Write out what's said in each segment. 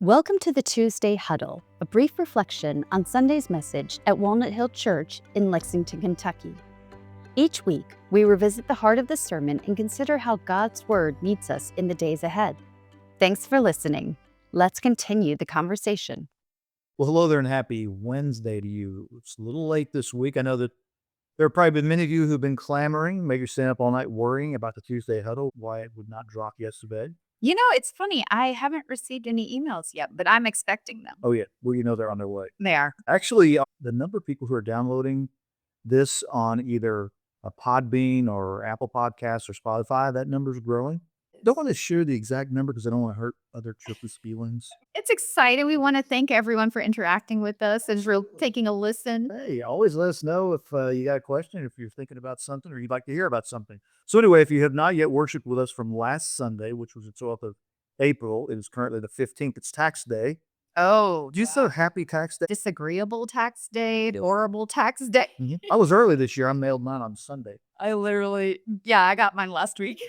Welcome to the Tuesday Huddle, a brief reflection on Sunday's message at Walnut Hill Church in Lexington, Kentucky. Each week, we revisit the heart of the sermon and consider how God's Word meets us in the days ahead. Thanks for listening. Let's continue the conversation. Well, hello there and happy Wednesday to you. It's a little late this week. I know that there have probably been many of you who've been clamoring, maybe you're staying up all night worrying about the Tuesday huddle, why it would not drop yesterday. You know, it's funny. I haven't received any emails yet, but I'm expecting them. Oh, yeah. Well, you know they're on their way. They are. Actually, the number of people who are downloading this on either a Podbean or Apple Podcasts or Spotify, that number's growing. Don't want to share the exact number because I don't want to hurt other churches' feelings. It's exciting. We want to thank everyone for interacting with us and for taking a listen. Hey, always let us know if you got a question, if you're thinking about something, or you'd like to hear about something. So anyway, if you have not yet worshiped with us from last Sunday, which was the 12th of April, it is currently the 15th. It's tax day. Oh, Do you say happy tax day? disagreeable tax day, adorable tax day. I was early this year. I mailed mine on Sunday. I got mine last week.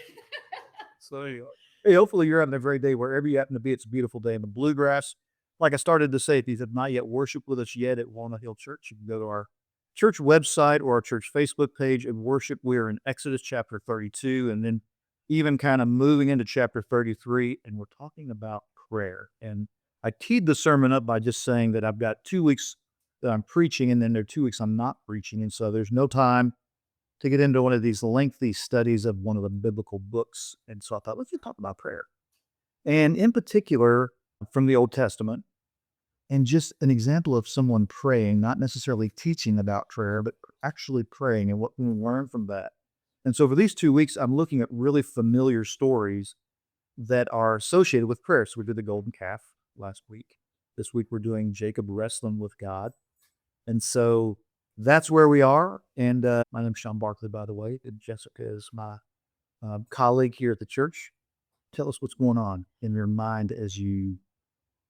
So anyway, hey, hopefully you're having a great day wherever you happen to be. It's a beautiful day in the bluegrass. Like I started to say, if you have not yet worshiped with us yet at Walnut Hill Church, you can go to our church website or our church Facebook page and worship. We are in Exodus chapter 32 and then even kind of moving into chapter 33. And we're talking about prayer. And I teed the sermon up by just saying that I've got 2 weeks that I'm preaching and then there are 2 weeks I'm not preaching. And so there's no time to get into one of these lengthy studies of one of the biblical books. And so I thought, let's just talk about prayer. And in particular, from the Old Testament, and just an example of someone praying, not necessarily teaching about prayer, but actually praying and what we learn from that. And so for these 2 weeks, I'm looking at really familiar stories that are associated with prayer. So we did the golden calf last week. This week, we're doing Jacob wrestling with God. And so that's where we are. And my name's Sean Barkley, by the way. And Jessica is my colleague here at the church. Tell us what's going on in your mind as you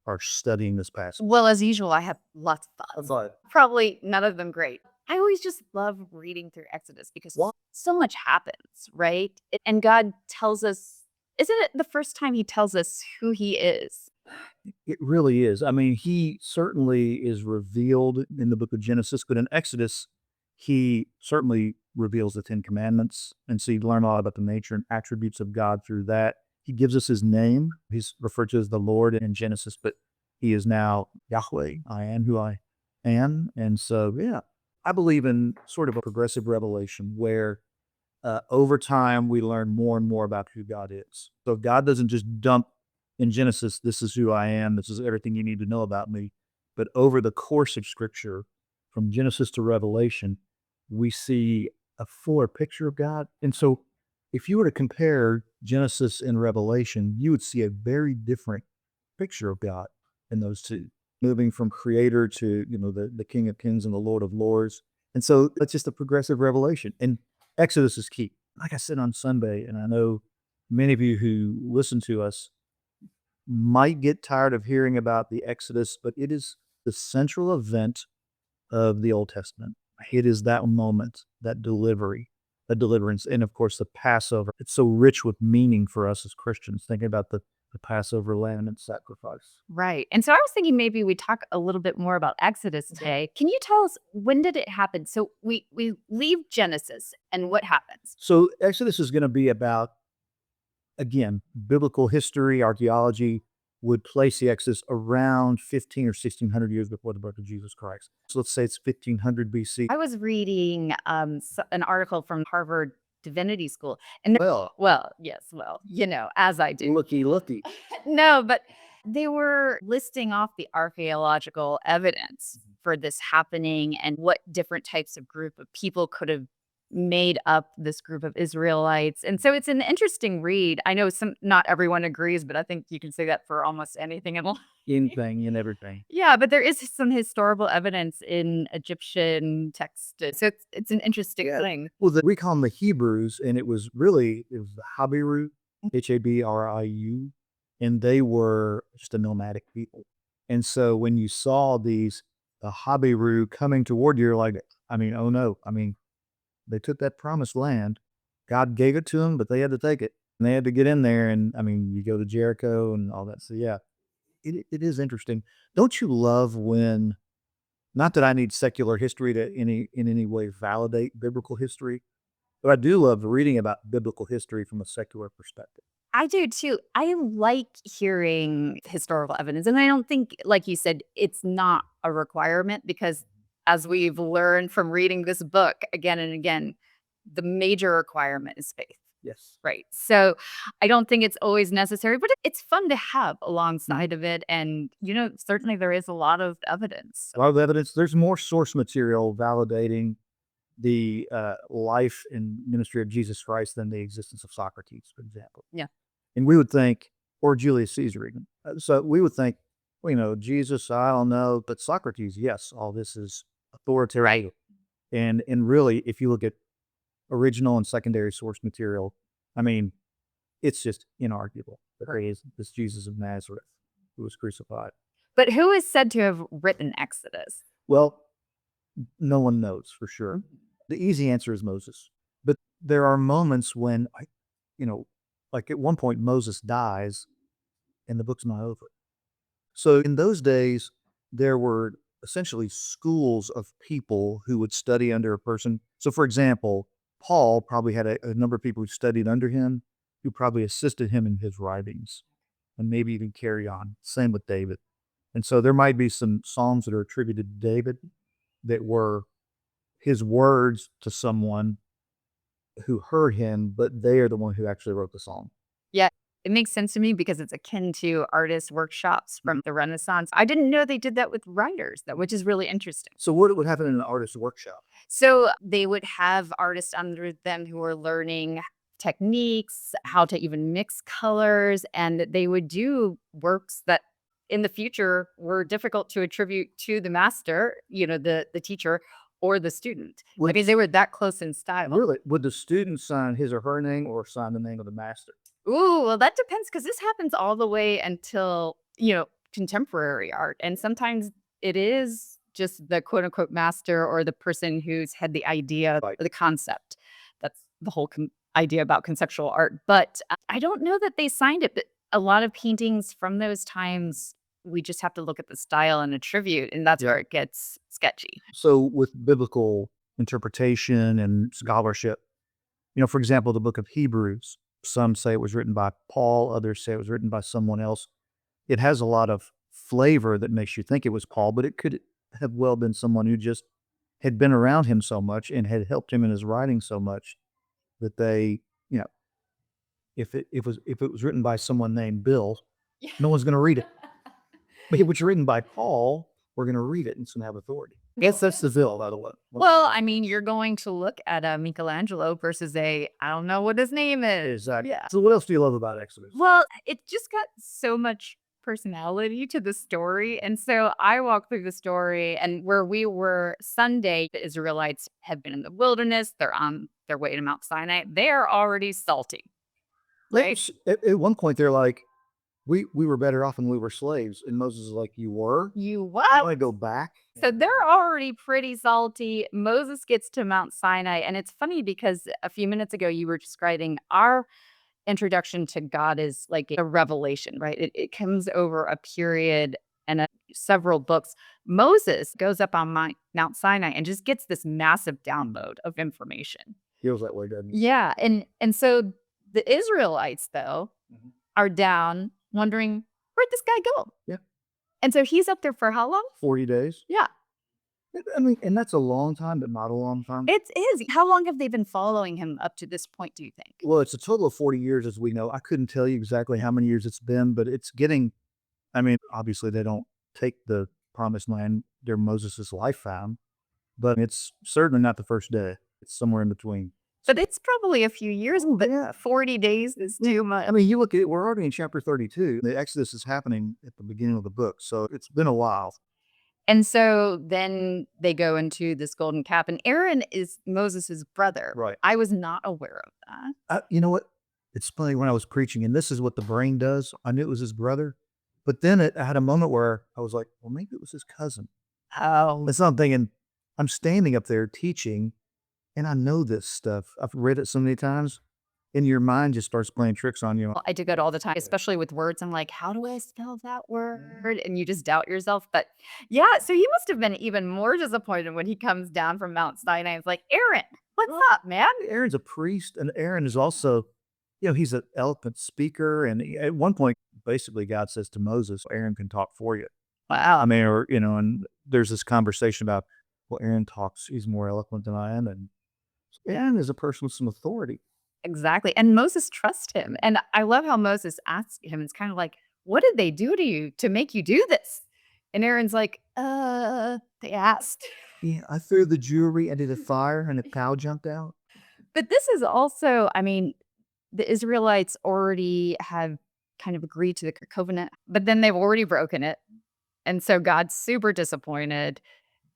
are studying this passage. Well, as usual, I have lots of thoughts. But Probably none of them great. I always just love reading through Exodus because Why? so much happens, right? And God tells us, isn't it the first time he tells us who he is? It really is. I mean, he certainly is revealed in the book of Genesis, but in Exodus, he certainly reveals the Ten Commandments. And so you learn a lot about the nature and attributes of God through that. He gives us his name. He's referred to as the Lord in Genesis, but he is now Yahweh. I am who I am. And so, yeah, I believe in sort of a progressive revelation where over time we learn more and more about who God is. So God doesn't just dump in Genesis, this is who I am, this is everything you need to know about me. But over the course of Scripture, from Genesis to Revelation, we see a fuller picture of God. And so if you were to compare Genesis and Revelation, you would see a very different picture of God in those two, moving from creator to, the King of Kings and the Lord of Lords. And so that's just a progressive revelation. And Exodus is key. Like I said on Sunday, and I know many of you who listen to us might get tired of hearing about the Exodus, but it is the central event of the Old Testament. It is that moment, that delivery, that deliverance, and of course the Passover. It's so rich with meaning for us as Christians, thinking about the Passover lamb and sacrifice. Right. And so I was thinking maybe we talk a little bit more about Exodus today. Can you tell us when did it happen? So we leave Genesis and what happens? So Exodus is going to be about, again, biblical history, archaeology would place the Exodus around 15 or 1600 years before the birth of Jesus Christ. So let's say it's 1500 BC. I was reading an article from Harvard Divinity School. And yes, as I do. Looky. No, but they were listing off the archaeological evidence for this happening and what different types of group of people could have made up this group of Israelites. And so it's an interesting read. I know not everyone agrees, but I think you can say that for almost anything in life. Anything and everything. Yeah, but there is some historical evidence in Egyptian text. So it's an interesting thing. Well, we call them the Hebrews, and it was the Habiru, Habriu, and they were just a nomadic people. And so when you saw the Habiru coming toward you, you're like, oh no, they took that promised land. God gave it to them, but they had to take it. And they had to get in there. And you go to Jericho and all that. So, yeah. it is interesting. Don't you love when, not that I need secular history to in any way validate biblical history, but I do love reading about biblical history from a secular perspective. I do too. I like hearing historical evidence. And I don't think, like you said, it's not a requirement because as we've learned from reading this book again and again, the major requirement is faith. Yes. Right. So I don't think it's always necessary, but it's fun to have alongside of it. And, certainly there is a lot of evidence. A lot of evidence. There's more source material validating the life and ministry of Jesus Christ than the existence of Socrates, for example. Yeah. And we would think, or Julius Caesar even. So we would think, well, Jesus, I don't know, but Socrates, yes, all this is authoritative. Right. And really, if you look at original and secondary source material, I mean, it's just inarguable that there is this Jesus of Nazareth who was crucified. But who is said to have written Exodus? Well, no one knows for sure. The easy answer is Moses. But there are moments when, like at one point, Moses dies and the book's not over. So in those days, there were essentially schools of people who would study under a person. So, for example, Paul probably had a number of people who studied under him, who probably assisted him in his writings and maybe even carry on. Same with David. And so there might be some Psalms that are attributed to David that were his words to someone who heard him, but they are the one who actually wrote the song. Yeah, it makes sense to me because it's akin to artist workshops from the Renaissance. I didn't know they did that with writers, which is really interesting. So what would happen in an artist workshop? So they would have artists under them who are learning techniques, how to even mix colors, and they would do works that in the future were difficult to attribute to the master, the teacher or the student. I mean, they were that close in style. Really? Would the student sign his or her name or sign the name of the master? Ooh, well, that depends because this happens all the way until, contemporary art. And sometimes it is just the quote unquote master or the person who's had the idea, Right. the concept. That's the whole idea about conceptual art. But I don't know that they signed it. But a lot of paintings from those times, we just have to look at the style and attribute. And that's where it gets sketchy. So with biblical interpretation and scholarship, for example, the book of Hebrews, some say it was written by Paul, others say it was written by someone else. It has a lot of flavor that makes you think it was Paul, but it could have well been someone who just had been around him so much and had helped him in his writing so much that they, if it was written by someone named Bill, no one's going to read it. But if it's written by Paul, we're going to read it and it's going to have authority. I guess that's the Bill, by the way. Well, I mean, you're going to look at Michelangelo versus I don't know what his name is. Exactly. Yeah. So what else do you love about Exodus? Well, it just got so much personality to the story. And so I walked through the story, and where we were Sunday, the Israelites have been in the wilderness. They're on their way to Mount Sinai. They're already salty. Right? At one point, they're like, we were better off when we were slaves. And Moses is like, you were? You You what? want to go back? So they're already pretty salty. Moses gets to Mount Sinai. And it's funny because a few minutes ago, you were describing our introduction to God is like a revelation, right? It comes over a period and several books. Moses goes up on Mount Sinai and just gets this massive download of information. Feels that way, doesn't it? Yeah. And so the Israelites, though, are down wondering, where'd this guy go? Yeah. And so he's up there for how long? 40 days. Yeah. I mean, and that's a long time, but not a long time. It is. How long have they been following him up to this point, do you think? Well, it's a total of 40 years, as we know. I couldn't tell you exactly how many years it's been, but it's getting, I mean, obviously they don't take the promised land during Moses' lifetime, but it's certainly not the first day. It's somewhere in between. But it's probably a few years, but 40 days is too much. I mean, you look at it, we're already in chapter 32. The Exodus is happening at the beginning of the book, so it's been a while. And so then they go into this golden calf, and Aaron is Moses' brother. Right. I was not aware of that. You know what? It's funny when I was preaching, and this is what the brain does. I knew it was his brother, but then I had a moment where I was like, well, maybe it was his cousin. Oh. And so I'm thinking, I'm standing up there teaching, and I know this stuff. I've read it so many times, and your mind just starts playing tricks on you. Well, I do that all the time, especially with words. I'm like, how do I spell that word? And you just doubt yourself. But yeah, so he must have been even more disappointed when he comes down from Mount Sinai. It's like, Aaron, what's up, man? Aaron's a priest, and Aaron is also, he's an eloquent speaker. And at one point, basically, God says to Moses, Aaron can talk for you. I Wow. mean, or, and there's this conversation about, well, Aaron talks, he's more eloquent than I am. And Aaron is a person with some authority. Exactly. And Moses trusts him. And I love how Moses asks him, it's kind of like, what did they do to you to make you do this? And Aaron's like, they asked. Yeah, I threw the jewelry into the fire and a cow jumped out. But this is also, I mean, the Israelites already have kind of agreed to the covenant, but then they've already broken it. And so God's super disappointed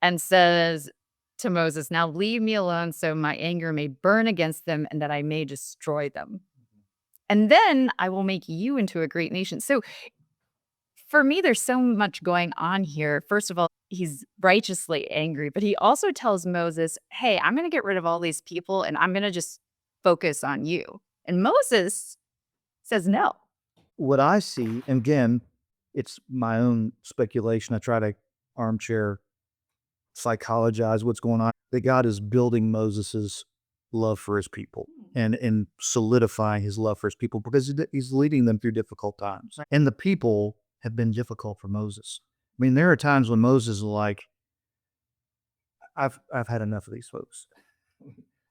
and says to Moses, now leave me alone so my anger may burn against them and that I may destroy them. And then I will make you into a great nation. So for me, there's so much going on here. First of all, he's righteously angry, but he also tells Moses, hey, I'm going to get rid of all these people and I'm going to just focus on you. And Moses says no. What I see, and again, it's my own speculation. I try to armchair psychologize what's going on. That God is building Moses's love for his people and solidifying his love for his people because he's leading them through difficult times. And the people have been difficult for Moses. I mean, there are times when Moses is like, I've had enough of these folks.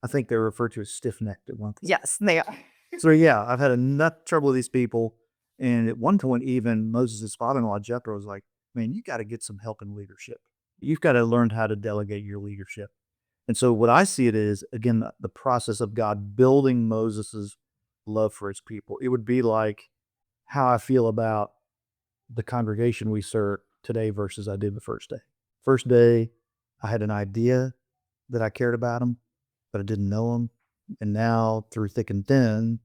I think they're referred to as stiff-necked at one point. Yes, they are. So yeah, I've had enough trouble with these people. And at one point, even Moses' father-in-law, Jethro, was like, man, you got to get some help in leadership. You've got to learn how to delegate your leadership. And so what I see it is, again, the process of God building Moses's love for his people. It would be like how I feel about the congregation we serve today versus I did the first day. First day, I had an idea that I cared about them, but I didn't know them. And now through thick and thin,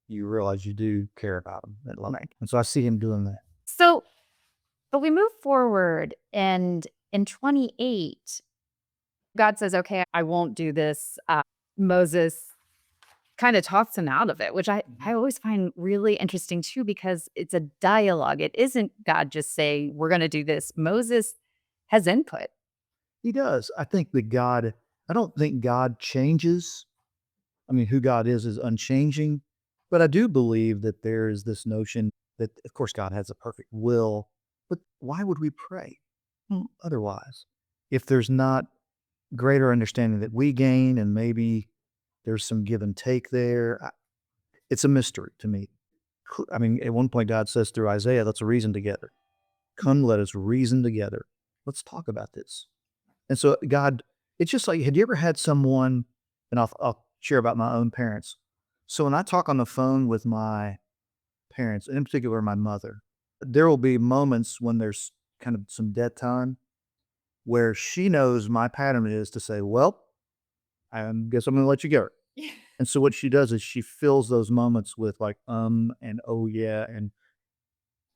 you realize you do care about them. And so I see him doing that. So, but we move forward and in 28, God says, okay, I won't do this. Moses kind of talks him out of it, which I always find really interesting too, because it's a dialogue. It isn't God just saying, we're going to do this. Moses has input. He does. I don't think God changes. I mean, who God is unchanging. But I do believe that there is this notion that, of course, God has a perfect will. But why would we pray otherwise? If there's not greater understanding that we gain and maybe there's some give and take there, it's a mystery to me. I mean, at one point, God says through Isaiah, let's reason together. Come, let us reason together. Let's talk about this. And so God, it's just like, had you ever had someone, and I'll share about my own parents. So when I talk on the phone with my parents, and in particular my mother, there will be moments when there's kind of some dead time where she knows my pattern is to say, well, I guess I'm going to let you go. And so what she does is she fills those moments with like, and oh yeah, and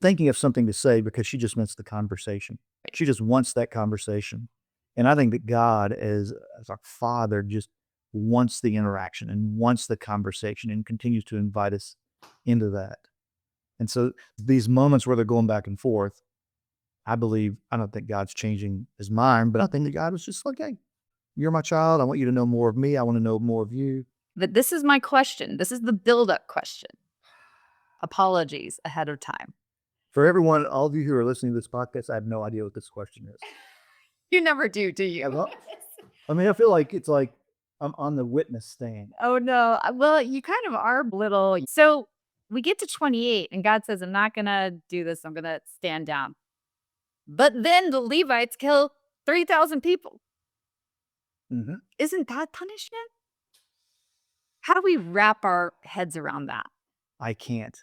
thinking of something to say because she just wants the conversation. She just wants that conversation. And I think that God as our Father just wants the interaction and wants the conversation and continues to invite us into that. And so these moments where they're going back and forth, I don't think God's changing his mind, but I think that God was just like, hey, you're my child. I want you to know more of me. I want to know more of you. But this is my question. This is the build-up question. Apologies ahead of time. For everyone, all of you who are listening to this podcast, I have no idea what this question is. You never do you? I mean, I feel like it's like I'm on the witness stand. Oh, no. Well, you kind of are little. So we get to 28 and God says, I'm not going to do this. I'm going to stand down. But then the Levites kill 3,000 people. Mm-hmm. Isn't that punishment? How do we wrap our heads around that? I can't.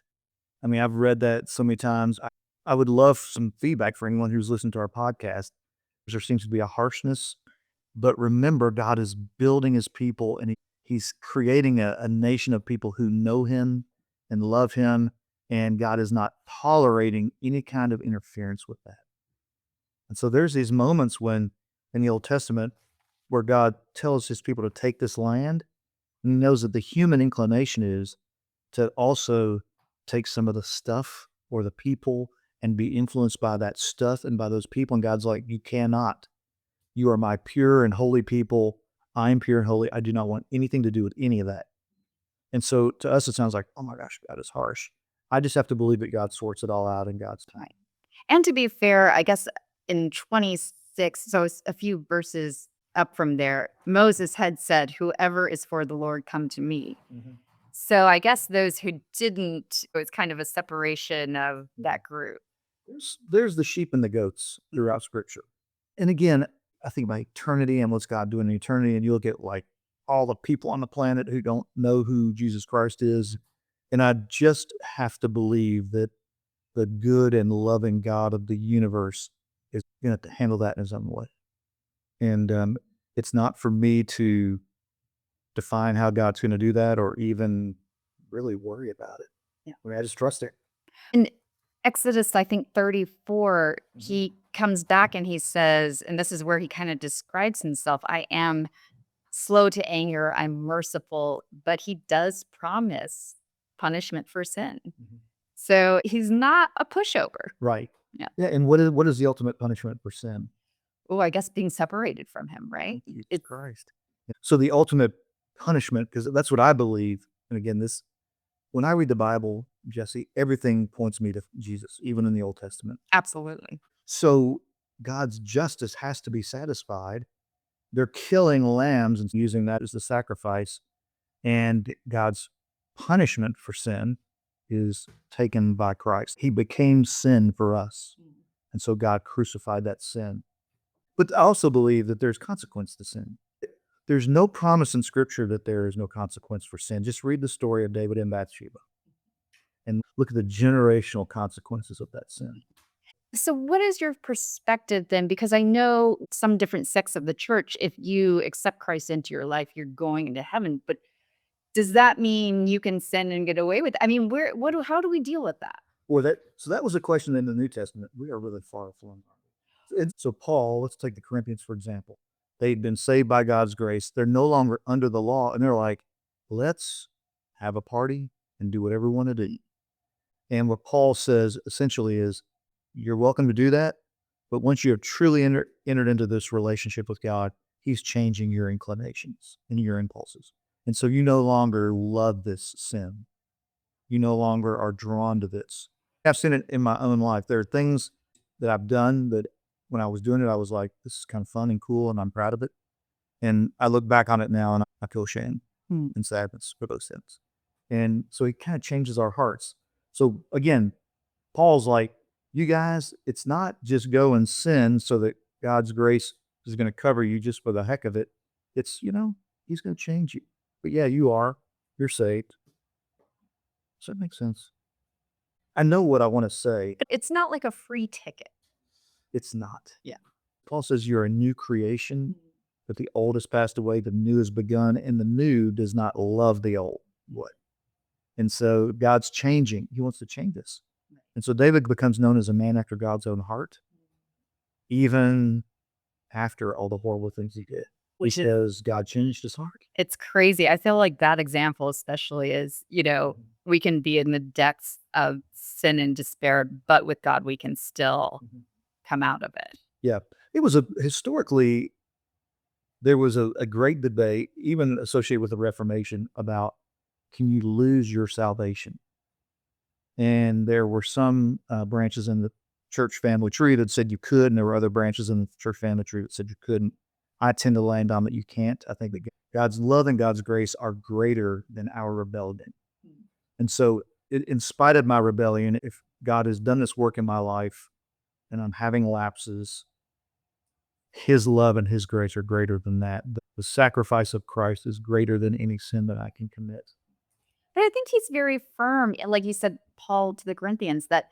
I mean, I've read that so many times. I would love some feedback for anyone who's listened to our podcast. There seems to be a harshness, but remember, God is building his people and he's creating a nation of people who know him and love him. And God is not tolerating any kind of interference with that. And so there's these moments when in the Old Testament where God tells his people to take this land, and he knows that the human inclination is to also take some of the stuff or the people and be influenced by that stuff and by those people. And God's like, you cannot. You are my pure and holy people. I am pure and holy. I do not want anything to do with any of that. And so to us, it sounds like, oh my gosh, God is harsh. I just have to believe that God sorts it all out in God's time. Right. And to be fair, I guess in 26, so it's a few verses up from there, Moses had said, "Whoever is for the Lord, come to me." So I guess those who didn't, it was kind of a separation of that group. There's the sheep and the goats throughout Scripture. And again, I think about eternity and what's God doing in eternity, and you look at like all the people on the planet who don't know who Jesus Christ is. And I just have to believe that the good and loving God of the universe is going to handle that in his own way. And it's not for me to define how God's going to do that or even really worry about it. Yeah. I mean, I just trust it. In Exodus, I think 34, he comes back and he says, and this is where he kind of describes himself, I am slow to anger, I'm merciful, but he does promise punishment for sin. So he's not a pushover. Right. Yeah. Yeah. And what is the ultimate punishment for sin? Oh, I guess being separated from him, right? Jesus Christ. Yeah. So the ultimate punishment, because that's what I believe. And again, when I read the Bible, Jesse, everything points me to Jesus, even in the Old Testament. Absolutely. So God's justice has to be satisfied. They're killing lambs and using that as the sacrifice. And God's punishment for sin is taken by Christ. He became sin for us. And so God crucified that sin. But I also believe that there's consequence to sin. There's no promise in Scripture that there is no consequence for sin. Just read the story of David and Bathsheba and look at the generational consequences of that sin. So what is your perspective then? Because I know some different sects of the church, if you accept Christ into your life, you're going into heaven. But does that mean you can sin and get away with it? I mean, how do we deal with that? So that was a question in the New Testament. We are really far flung. And so Paul, let's take the Corinthians, for example. They'd been saved by God's grace. They're no longer under the law. And they're like, let's have a party and do whatever we want to do. And what Paul says essentially is, you're welcome to do that. But once you have truly entered into this relationship with God, he's changing your inclinations and your impulses. And so you no longer love this sin. You no longer are drawn to this. I've seen it in my own life. There are things that I've done that when I was doing it, I was like, this is kind of fun and cool, and I'm proud of it. And I look back on it now and I feel shame and sadness for those sins. And so it kind of changes our hearts. So again, Paul's like, you guys, it's not just go and sin so that God's grace is going to cover you just for the heck of it. It's, he's going to change you. But yeah, you're saved. Does that make sense? I know what I want to say. It's not like a free ticket. It's not. Yeah. Paul says you're a new creation, that the old has passed away, the new has begun, and the new does not love the old. What? And so God's changing. He wants to change us. And so David becomes known as a man after God's own heart, even after all the horrible things he did. Because God changed his heart. It's crazy. I feel like that example especially is, we can be in the depths of sin and despair, but with God, we can still come out of it. Yeah. It was historically, there was a great debate, even associated with the Reformation, about can you lose your salvation? And there were some branches in the church family tree that said you could, and there were other branches in the church family tree that said you couldn't. I tend to land on that you can't. I think that God's love and God's grace are greater than our rebellion. And so in spite of my rebellion, if God has done this work in my life and I'm having lapses, his love and his grace are greater than that. The sacrifice of Christ is greater than any sin that I can commit. But I think he's very firm, like you said, Paul to the Corinthians, that,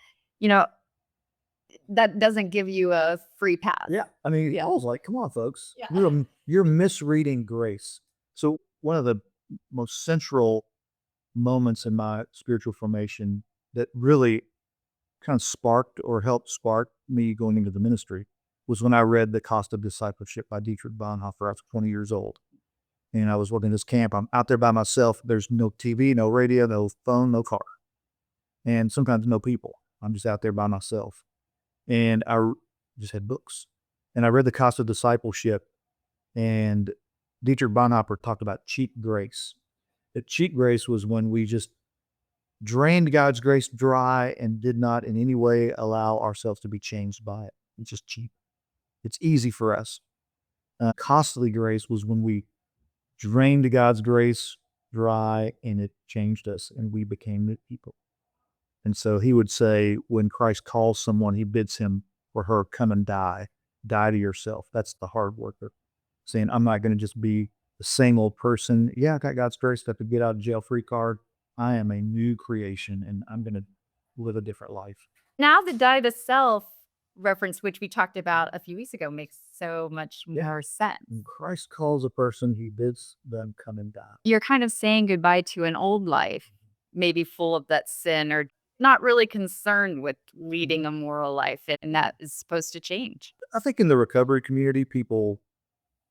that doesn't give you a free pass. Yeah. I mean, I was like, come on, folks. Yeah. You're misreading grace. So one of the most central moments in my spiritual formation that really kind of sparked or helped spark me going into the ministry was when I read The Cost of Discipleship by Dietrich Bonhoeffer. I was 20 years old. And I was working this camp. I'm out there by myself. There's no TV, no radio, no phone, no car, and sometimes no people. I'm just out there by myself. And just had books. And I read The Cost of Discipleship, and Dietrich Bonhoeffer talked about cheap grace. That cheap grace was when we just drained God's grace dry and did not in any way allow ourselves to be changed by it. It's just cheap. It's easy for us. Costly grace was when we drained God's grace dry and it changed us and we became new people. And so he would say, when Christ calls someone, he bids him or her come and die. Die to yourself. That's the hard worker. Saying, I'm not going to just be the same old person. Yeah, I got God's grace. I have to get out of jail free card. I am a new creation and I'm going to live a different life. Now the die to self reference, which we talked about a few weeks ago, makes so much more sense. When Christ calls a person, he bids them come and die. You're kind of saying goodbye to an old life, maybe full of that sin or not really concerned with leading a moral life, and that is supposed to change. I think in the recovery community, people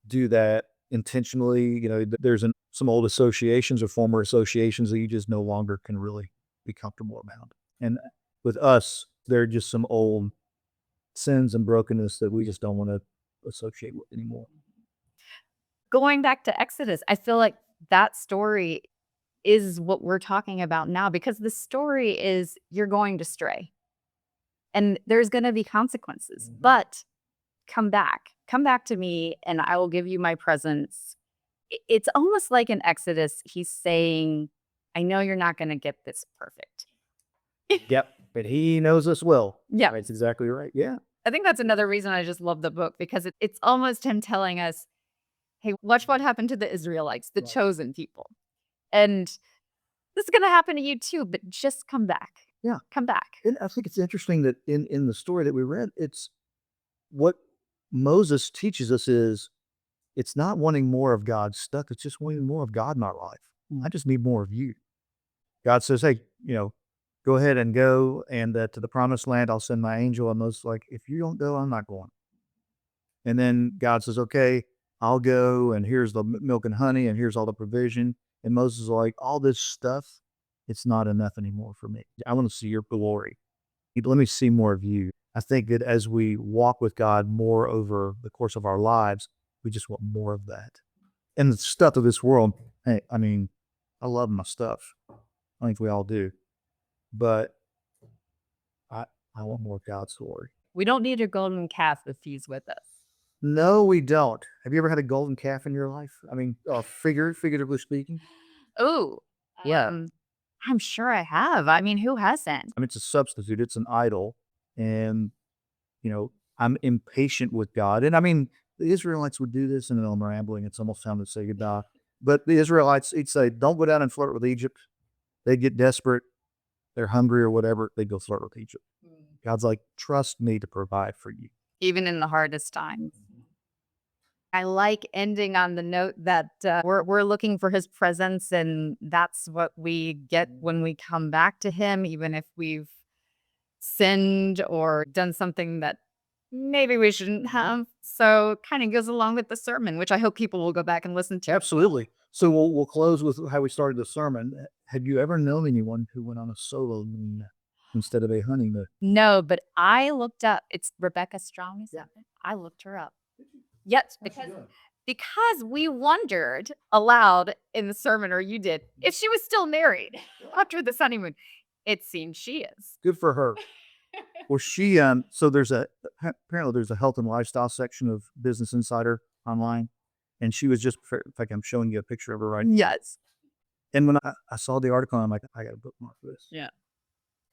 do that intentionally. There's some old associations or former associations that you just no longer can really be comfortable around. And with us, there are just some old sins and brokenness that we just don't want to associate with anymore. Going back to Exodus, I feel like that story is what we're talking about now, because the story is you're going to stray and there's going to be consequences, but come back to me and I will give you my presence. It's almost like in Exodus, he's saying, I know you're not going to get this perfect. Yep. But he knows us well. Yeah. That's exactly right. Yeah. I think that's another reason I just love the book, because it's almost him telling us, hey, watch what happened to the Israelites, the chosen people. And this is going to happen to you too, but just come back. Yeah. Come back. And I think it's interesting that in the story that we read, it's what Moses teaches us is it's not wanting more of God's stuff. It's just wanting more of God in our life. I just need more of you. God says, hey, go ahead and go. And to the promised land, I'll send my angel. And Moses is like, if you don't go, I'm not going. And then God says, okay, I'll go. And here's the milk and honey. And here's all the provision. And Moses is like, all this stuff, it's not enough anymore for me. I want to see your glory. Let me see more of you. I think that as we walk with God more over the course of our lives, we just want more of that. And the stuff of this world, hey, I mean, I love my stuff. I think we all do. But I want more of God's glory. We don't need a golden calf if he's with us. No, we don't. Have you ever had a golden calf in your life? I mean, figuratively speaking? Oh, yeah. I'm sure I have. I mean, who hasn't? I mean, it's a substitute. It's an idol. And, I'm impatient with God. And I mean, the Israelites would do this, and then I'm rambling. It's almost time to say goodbye. But the Israelites, he'd say, don't go down and flirt with Egypt. They'd get desperate. They're hungry or whatever. They'd go flirt with Egypt. God's like, trust me to provide for you. Even in the hardest times. I like ending on the note that we're looking for his presence, and that's what we get when we come back to him, even if we've sinned or done something that maybe we shouldn't have. So kind of goes along with the sermon, which I hope people will go back and listen to. Absolutely. So we'll close with how we started the sermon. Have you ever known anyone who went on a solo moon instead of a honeymoon? No, but I looked up. It's Rebecca Strong, is that it? I looked her up. Yes, because we wondered aloud in the sermon, or you did, if she was still married after the honeymoon. It seems she is. Good for her. Well, she so apparently there's a health and lifestyle section of Business Insider online, and she was just, in fact, I'm showing you a picture of her right now. Yes. And when I saw the article, I'm like, I got a bookmark for this. Yeah.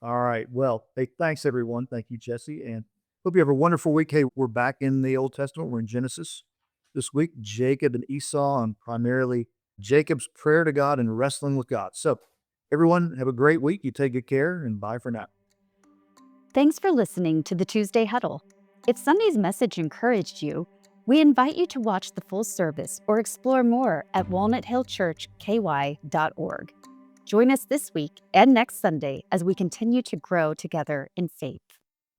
All right. Well, hey, thanks everyone. Thank you, Jesse, and hope you have a wonderful week. Hey, we're back in the Old Testament. We're in Genesis this week. Jacob and Esau, and primarily Jacob's prayer to God and wrestling with God. So, everyone, have a great week. You take good care, and bye for now. Thanks for listening to the Tuesday Huddle. If Sunday's message encouraged you, we invite you to watch the full service or explore more at walnuthillchurchky.org. Join us this week and next Sunday as we continue to grow together in faith.